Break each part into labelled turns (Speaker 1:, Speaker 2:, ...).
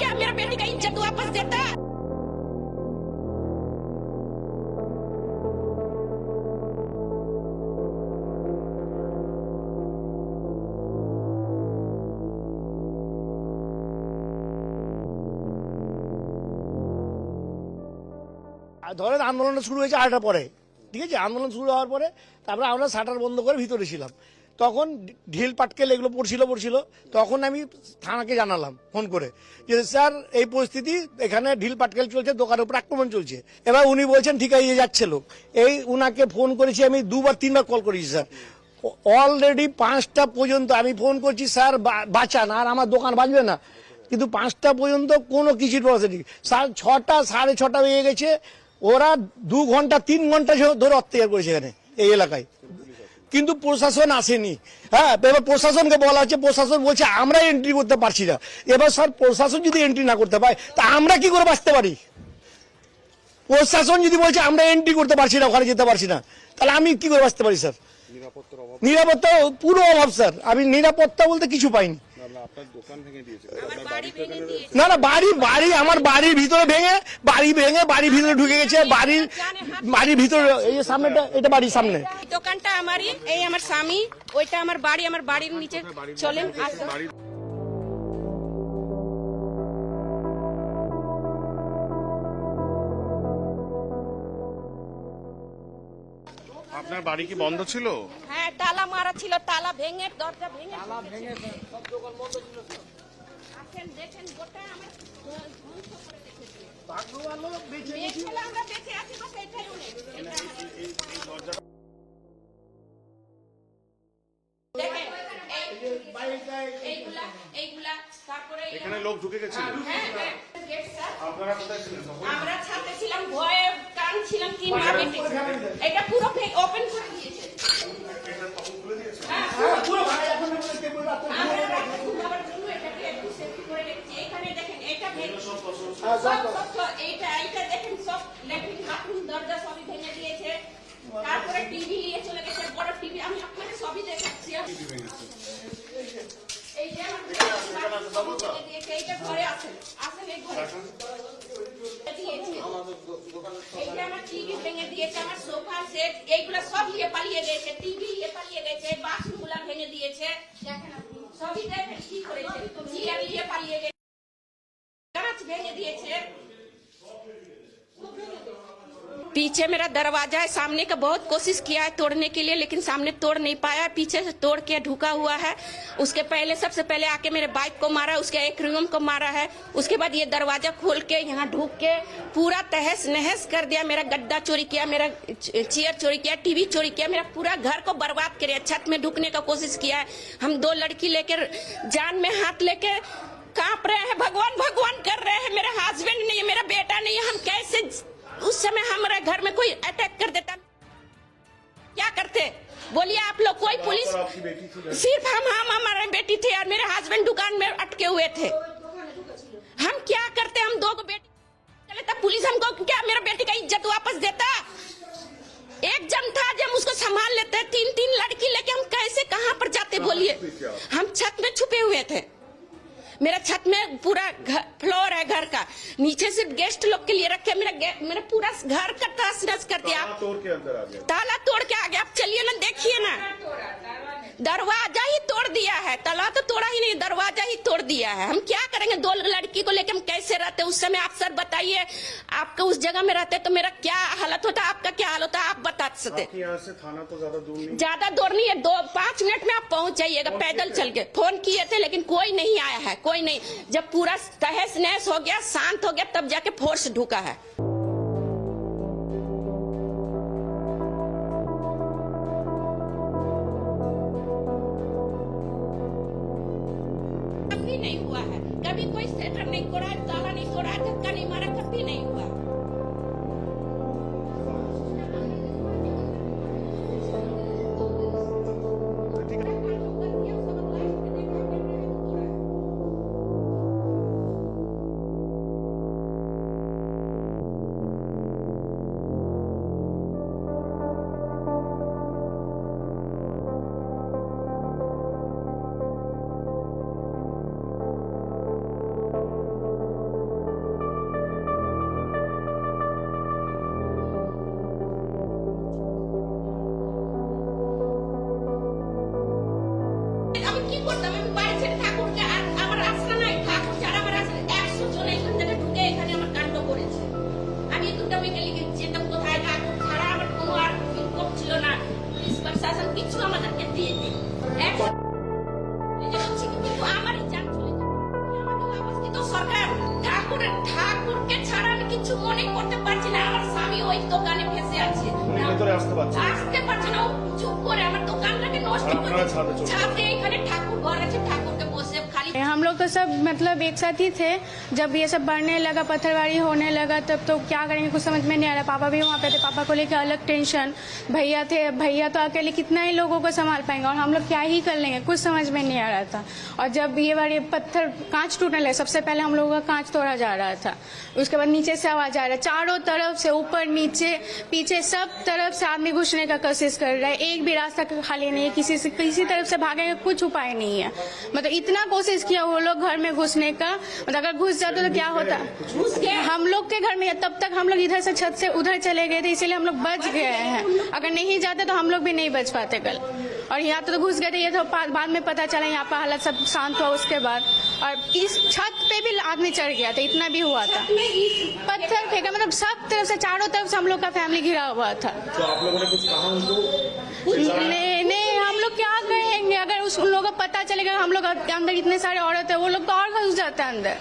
Speaker 1: क्या मेरा बेटी का इज्जत वापस देता।
Speaker 2: ধরেন আন্দোলনটা শুরু হয়েছে 8টার পরে, ঠিক আছে। আন্দোলন শুরু হওয়ার পরে তারপরে আমরা শাটার বন্ধ করে ভিতরে ছিলাম। তখন ঢিল পাটকেল এগুলো পড়ছিল। তখন আমি থানাকে জানালাম ফোন করে যে স্যার এই পরিস্থিতি, এখানে ঢিল পাটকেল চলছে, দোকানের উপর আক্রমণ চলছে। এবার উনি বলছেন ঠিক আছে যাচ্ছে লোক। এই উনাকে ফোন করেছি আমি 2-3বার কল করেছি স্যার। অলরেডি 5টা পর্যন্ত আমি ফোন করছি স্যার বাঁচান, আর আমার দোকান বাঁচবে না। কিন্তু 5টা পর্যন্ত কোনো কিছুর ব্যবস্থা নেই। 6টা 6:30 হয়ে গেছে। ওরা 2 ঘন্টা 3 ঘন্টা ধরে অত্যাচার করেছে এখানে এই এলাকায়, কিন্তু প্রশাসন আসেনি। হ্যাঁ, এবার প্রশাসনকে বলা হচ্ছে, প্রশাসন বলছে আমরা এন্ট্রি করতে পারছি না। এবার স্যার প্রশাসন যদি এন্ট্রি না করতে পারে তা আমরা কি করে বাঁচতে পারি? প্রশাসন যদি বলছে আমরা এন্ট্রি করতে পারছি না, ওখানে যেতে পারছি না, তাহলে আমি কি করে বাঁচতে পারি স্যার? নিরাপত্তা পুরো অভাব স্যার। আমি নিরাপত্তা বলতে কিছু পাইনি। না না, বাড়ি আমার বাড়ির ভিতরে ভেঙে বাড়ির ভিতরে ঢুকে গেছে। বাড়ির ভিতরে এই সামনেটা, এটা বাড়ির সামনে।
Speaker 1: দোকানটা আমারই, এই আমার স্বামী, ওইটা আমার বাড়ির নিচে চলেন।
Speaker 3: আপনার বাড়ি কি বন্ধ ছিল?
Speaker 1: হ্যাঁ, তালা মারা ছিল, তালা ভেঙে, দরজা ভেঙে
Speaker 2: সব দোকান বন্ধ ছিল।
Speaker 1: দেখেন গোটা আমার ধ্বংস করে রেখেছে।
Speaker 2: আমরা
Speaker 1: বেঁচে আছি বস এটাই অনেক। দেখেন এইগুলা তারপরে
Speaker 3: এখানে লোক ঢুকে গেছিল। আপনারা কোথায় ছিলেন?
Speaker 1: আমরা ছাদে ছিলাম, ভয়ে কাঁদছিলাম, কি মা বেটি। এটা পুরো ওপেন করে দিয়েছে।
Speaker 2: পুরো ভাই এখন
Speaker 1: আমরা রাখতে ঘুমাবার জন্য এটাকে একটু সেফটি করে রেখেছি। এখানে দেখেন এটা ভেঙে সব এইটা দেখেন, সব ল্যাট্রিন বাথরুম দরজা সবই ভেঙে দিয়েছে। তারপরে টিভি নিয়ে চলে গেছে, বড় টিভি। আমি আপনাকে সবই দেখাচ্ছি। এই যে আমার দিয়েছে, এইটা ঘরে আসেন এই ঘরে দিয়েছে। এই যে আমার টিভি ভেঙে দিয়েছে, আমার সোফা সেট এইগুলা সব নিয়ে পালিয়ে গেছে। টিভি নিয়ে পালিয়ে গেছে, বাথরুম গুলা ভেঙে দিয়েছে। দেখেন আপনি সবই দেখেন কি করেছে। চেয়ার নিয়ে পালিয়ে গেছে, কাঁচ ভেঙে दिए। पीछे मेरा दरवाजा है, सामने का बहुत कोशिश किया है तोड़ने के लिए, लेकिन सामने तोड़ नहीं पाया। पीछे से तोड़ के ढुका हुआ है। उसके पहले सबसे पहले आके मेरे बाइक को मारा, उसके एक रूम को मारा है। उसके बाद ये दरवाजा खोल के यहाँ ढुक के पूरा तहस नहस कर दिया। मेरा गद्दा चोरी किया, मेरा चेयर चोरी किया, टीवी चोरी किया, मेरा पूरा घर को बर्बाद किया। छत में ढुकने का कोशिश किया है। हम 2 लड़की लेकर जान में हाथ लेके कांप रहे हैं, भगवान भगवान कर रहे हैं। मेरा हस्बैंड नहीं है, मेरा बेटा नहीं है। हम कैसे, उस समय हमारे घर में कोई अटैक कर देता, क्या करते? बोलिए आप लोग। कोई पुलिस, सिर्फ हम हमारे बेटी थे और मेरे हस्बैंड दुकान में अटके हुए थे। हम क्या करते? हम 2 को बेटी चले तब पुलिस हमको क्या मेरा बेटी का इज्जत वापस देता? एक जन था जब उसको संभाल लेते। 3 लड़की लेके हम कैसे कहाँ पर जाते बोलिए? हम छत में छुपे हुए थे। मेरा छत में पूरा फ्लोर है घर का, नीचे से गेस्ट लोग के लिए रखे। मेरा पूरा घर का तहस नहस कर दिया।
Speaker 3: ताला तोड़ के अंदर आ गया।
Speaker 1: ताला तोड़ के आ गया। आप चलिए ना, देखिए ना, दरवाजा ही तोड़ दिया है। ताला तो तोड़ा ही नहीं, दरवाजा ही तोड़ दिया है। हम क्या करेंगे? 2 लड़की को लेकर हम कैसे रहते? उस समय आप सर बताइए, आपका उस जगह में रहते तो मेरा क्या हालत होता, आपका क्या हाल होता, आप बता सकते।
Speaker 3: यहाँ से थाना तो ज्यादा दूर नहीं,
Speaker 1: ज्यादा दूर नहीं है। 5 मिनट में आप पहुंच जाइएगा पैदल चल के। फोन किए थे लेकिन कोई नहीं आया है, कोई नहीं। जब पूरा तहस नहस हो गया, शांत हो गया, तब जाके फोर्स ढुका है। कभी नहीं हुआ है, कभी कोई सेटर नहीं तोड़ा, ताला नहीं तोड़ा, धक्का नहीं मारा, कभी नहीं हुआ। ঠাকুরকে ছাড়া আমি কিছু মনে করতে পারছি না। আমার স্বামী ওই দোকানে ফেসে আছে, আসতে পারছে না। ও চুপ করে আমার দোকানটাকে নষ্ট করে ছাদে এখানে ঠাকুর ঘর আছে, ঠাকুরকে বসে খালি।
Speaker 4: हम लोग तो सब मतलब एक साथ ही थे। जब ये सब बढ़ने लगा, पत्थरबारी होने लगा, तब तो क्या करेंगे कुछ समझ में नहीं आ रहा। पापा भी वहाँ पे थे, पापा को लेकर अलग टेंशन। भैया थे, भैया तो अकेले कितना ही लोगों को संभाल पाएंगे, और हम लोग क्या ही कर लेंगे, कुछ समझ में नहीं आ रहा था। और जब ये बार ये पत्थर कांच टूटने लगे, सबसे पहले हम लोगों का कांच तोड़ा जा रहा था। उसके बाद नीचे से आवाज आ रहा है, चारों तरफ से, ऊपर नीचे पीछे सब तरफ से आदमी घुसने का कोशिश कर रहा है। एक भी रास्ता खाली नहीं है, किसी तरफ से भागने का कुछ उपाय नहीं है। मतलब इतना कोशिश किया वो लोग घर में घुसने का, मतलब अगर घुस जाते तो क्या होता। घुस गए हम लोग के घर में, तब तक हम लोग इधर से छत से उधर चले गए थे, इसीलिए हम लोग बच गए हैं। अगर नहीं जाते तो हम लोग भी नहीं बच पाते कल। और यहाँ तो घुस गए थे, ये तो बाद में पता चला यहाँ पर हालत सब शांत हुआ उसके बाद। और इस छत पे भी आदमी चढ़ गया था, इतना भी हुआ था। पत्थर फेंका, मतलब सब तरफ से, चारों तरफ से हम लोग का फैमिली घिरा हुआ था।
Speaker 3: तो आप लोगों ने कुछ कहा उनको?
Speaker 4: नहीं, हम लोग क्या कहेंगे। अगर उन लोगों को पता चलेगा हम लोग के अंदर इतने सारे औरत है, वो लोग तो और घुस जाते हैं अंदर।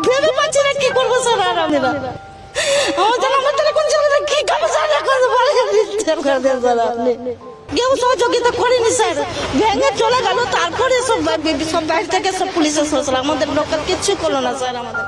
Speaker 5: ভেবে পাচ্ছি না কি করবো স্যার। আর আমরা আমাদের কোন ছেলেটা কি করবো স্যার, এখন বলে বিচার করে দেন স্যার। আপনি কেউ সহযোগিতা করেনি স্যার, ভেঙে চলে গেল। তারপরে সব বাইরে থেকে সব পুলিশ এসেছিল, আমাদের লোকাল কিচ্ছু করলো না স্যার আমাদের।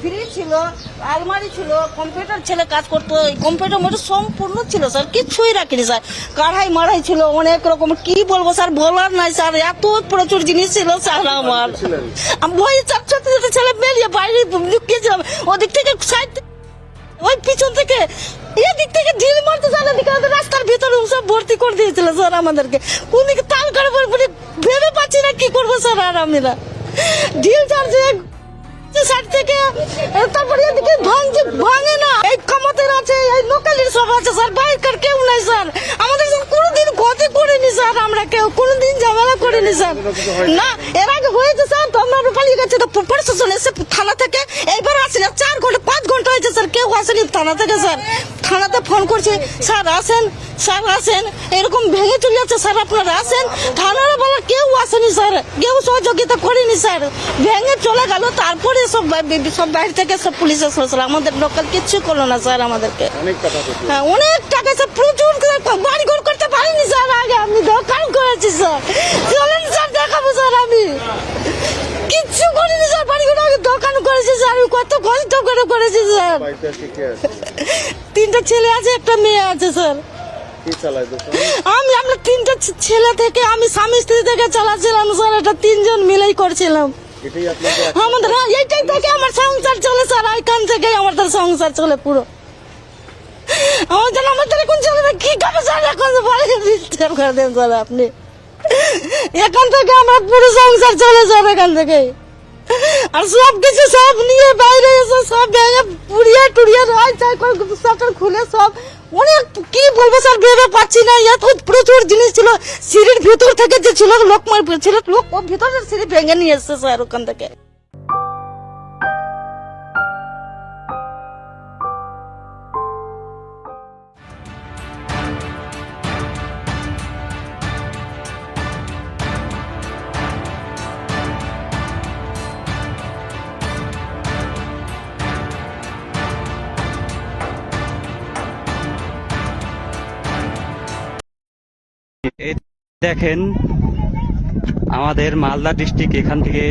Speaker 5: ফ্রিজ ছিল, আলমারি ছিল, কম্পিউটার ছেলে কাজ করতো, কম্পিউটার মোটে সম্পূর্ণ ছিল স্যার, কিছুই রাখিনি স্যার। কাঢ়াই মারাই ছিল অনেক রকম, কি বলবো স্যার, বলার নাই স্যার। এত প্রচুর জিনিস ছিল স্যার আমার। ভয়ে চারটে ছেলে বেরিয়ে বাইরে লুকিয়েছিলাম, ওদিক থেকে সাইড, ওই পিছন থেকে এদিক থেকে ঢিল মারতে স্যার, এদিকে রাস্তার ভিতরে সব ভর্তি করে দিয়েছিল স্যার আমাদেরকে। কোন দিকে তাল করে ভেবে পাচ্ছি না কি করবো স্যার। আর আমরা ঢিল চার্জে সাইড থেকে, তারপরে এদিকে ভাঙে না, এই কামাতের আছে, এই লোকালের সব আছে স্যার, বাইরের কেউ নাই স্যার। আমাদের কোনোদিন ক্ষতি করিনি স্যার, আমরা কেউ কোনোদিন ঝামেলা করিনি স্যার। না, এর আগে হয়েছে স্যার, তো আমরা পালিয়ে গেছি, তো প্রশাসন এসে থানা থেকে এইবার আসেনি। 4 ঘন্টা 5 ঘন্টা হয়েছে স্যার, কেউ আসেনি থানা থেকে স্যার। থানাতে ফোন করছে, স্যার আসেন, স্যার আসেন, এরকম ভেঙে চলে যাচ্ছে স্যার, আপনারা আসেন। থানার বলা কেউ আসেনি স্যার, কেউ সহযোগিতা করেনি স্যার, ভেঙে চলে গেল। তারপরে সব বাইরে থেকে সব পুলিশ এসেছিল, আমাদের লোকাল কিচ্ছু করলো না স্যার আমাদেরকে। হ্যাঁ, অনেক টাকা স্যার, প্রচুর বাড়ি ঘর করতে পারিনি স্যার। আগে আমি দোকান করেছি স্যার, চলেন স্যার দেখাবো স্যার। আমি কিচ্ছু করিনি স্যার, বাড়ি ঘর আগে দোকান করেছি স্যার, কত কষ্ট করে করেছি স্যার। 3টা ছেলে আছে, একটা মেয়ে আছে স্যার। আমরা 3টা ছেলে থেকে, আমি স্বামী স্ত্রী থেকে চালাচ্ছিলাম স্যার, এটা 3 জন মিলেই করছিলাম আমাদের। এইটাই থেকে আমার সংসার চলে স্যার, এইখান থেকে আমাদের সংসার চলে পুরো। আমাদের কোন ছেলেটা কি করবে স্যার, এখন বলে বিচার করে দেন স্যার আপনি। এখান থেকে আমার পুরো সংসার চলে স্যার, এখান থেকে। আর সব কিছু সব নিয়ে বাইরে এসে সব ভেঙে পুড়িয়ে টুড়িয়ে শাটার খুলে সব অনেক কি বলবো স্যার, ভেবে পাচ্ছি না, এত প্রচুর জিনিস ছিল। সিঁড়ির ভিতর থেকে যে ছিল লোক ছিল লোক, ও ভিতরের সিঁড়ি ভেঙে নিয়ে এসছে স্যার ওখান থেকে।
Speaker 6: এই দেখেন আমাদের মালদা ডিস্ট্রিক্ট, এখান থেকে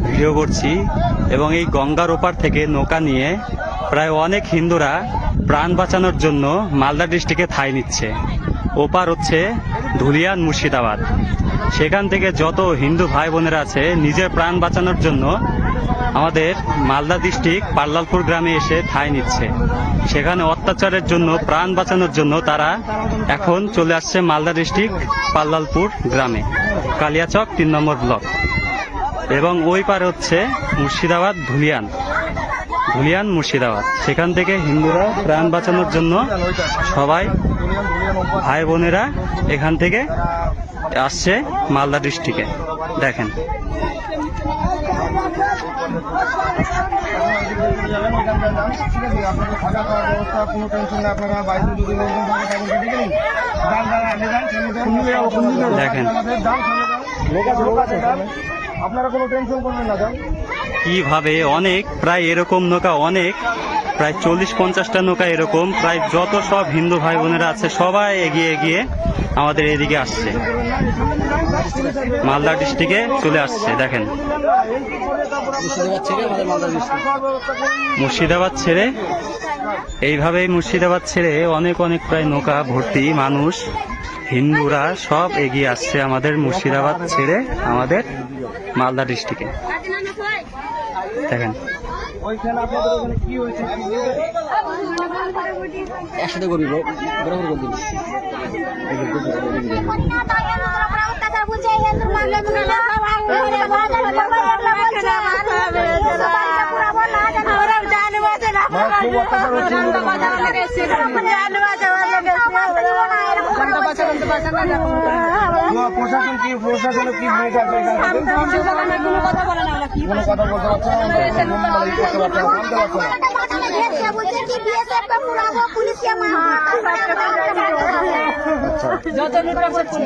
Speaker 6: ভিডিও করছি এবং এই গঙ্গার ওপার থেকে নৌকা নিয়ে প্রায় অনেক হিন্দুরা প্রাণ বাঁচানোর জন্য মালদা ডিস্ট্রিক্টে ঠাঁই নিচ্ছে। ওপার হচ্ছে ধুলিয়ান মুর্শিদাবাদ। সেখান থেকে যত হিন্দু ভাই বোনেরা আছে নিজের প্রাণ বাঁচানোর জন্য আমাদের মালদা ডিস্ট্রিক্ট পাল্লালপুর গ্রামে এসে ঠাঁই নিচ্ছে। সেখানে অত্যাচারের জন্য প্রাণ বাঁচানোর জন্য তারা এখন চলে আসছে মালদা ডিস্ট্রিক্ট পাল্লালপুর গ্রামে, কালিয়াচক 3 নম্বর ব্লক। এবং ওই পারে হচ্ছে মুর্শিদাবাদ ধুলিয়ান মুর্শিদাবাদ। সেখান থেকে হিন্দুরা প্রাণ বাঁচানোর জন্য সবাই ভাই বোনেরা এখান থেকে আসছে মালদা ডিস্ট্রিক্টে। দেখেন দেখেন
Speaker 2: আপনারা কোনো টেনশন করবেন না।
Speaker 6: কিভাবে অনেক প্রায় এরকম নৌকা, অনেক প্রায় 40-50টা নৌকা এরকম প্রায় যত সব হিন্দু ভাই বোনেরা আছে সবাই এগিয়ে এগিয়ে আমাদের এদিকে আসছে, মালদা ডিস্ট্রিক্টে চলে আসছে। দেখেন মুর্শিদাবাদ ছেড়ে এইভাবেই মুর্শিদাবাদ ছেড়ে অনেক অনেক প্রায় নৌকা ভর্তি মানুষ হিন্দুরা সব এগিয়ে আসছে আমাদের মুর্শিদাবাদ ছেড়ে আমাদের মালদা ডিস্ট্রিক্টে। দেখেন
Speaker 7: একসাথে করবি বরাবর করবি।
Speaker 2: প্রশাসন কি প্রশাসনের কি ভূমিকা আছে? কোনো কথা বলতে পারছে না,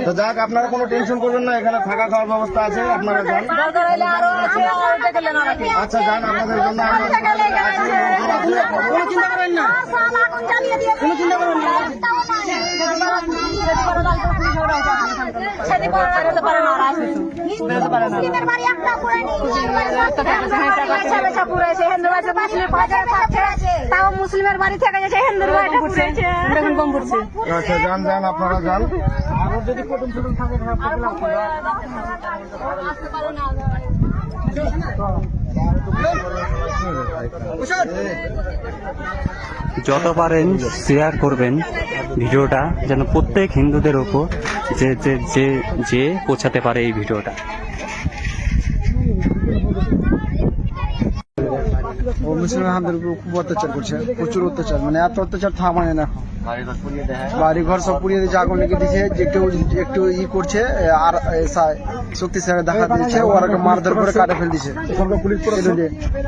Speaker 2: তো যাক, আপনারা কোনো টেনশন করবেন না, এখানে থাকা খাওয়ার ব্যবস্থা আছে, আপনারা যান। আচ্ছা যান, আপনাদের জন্য কোনো চিন্তা করেন না, কোনো চিন্তা করেন না।
Speaker 4: মুসলিমের বাড়ি থেকে যাচ্ছে হিন্দুর বাড়িটা পুড়েছে, এখন কম পড়ছে।
Speaker 2: আচ্ছা যান যান, আপনারা যান। যদি কুটুম টুটুম থাকে
Speaker 6: যত পারেন শেয়ার করবেন ভিডিওটা, যেন প্রত্যেক হিন্দুদের ওপর যে যে যে যে পৌঁছাতে পারে এই ভিডিওটা।
Speaker 7: ও মুসলমানদের উপর খুব অত্যাচার করছে, প্রচুর অত্যাচার, মানে এত অত্যাচার থামায় না। বাড়ি ঘর সব পুড়িয়ে দিয়েছে, আগুন লেগে দিয়েছে। যে কেউ একটু করছে আর শক্তিশালী দেখা দিয়েছে, ওরা মারধর করে কাটে ফেল দিচ্ছে।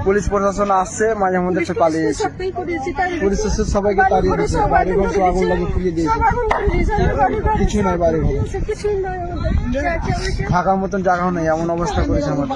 Speaker 7: পুলিশ প্রশাসন আসছে, মাঝে মধ্যে সে পালিয়ে যাচ্ছে। পুলিশ সবাইকে তাড়িয়ে দিচ্ছে, বাড়ি ঘর সব আগুন লাগিয়ে পুড়িয়ে দিয়েছে। কিছু নাই বাড়ি ঘর, থাকার মতন জায়গাও নেই, এমন অবস্থা করেছে আমার।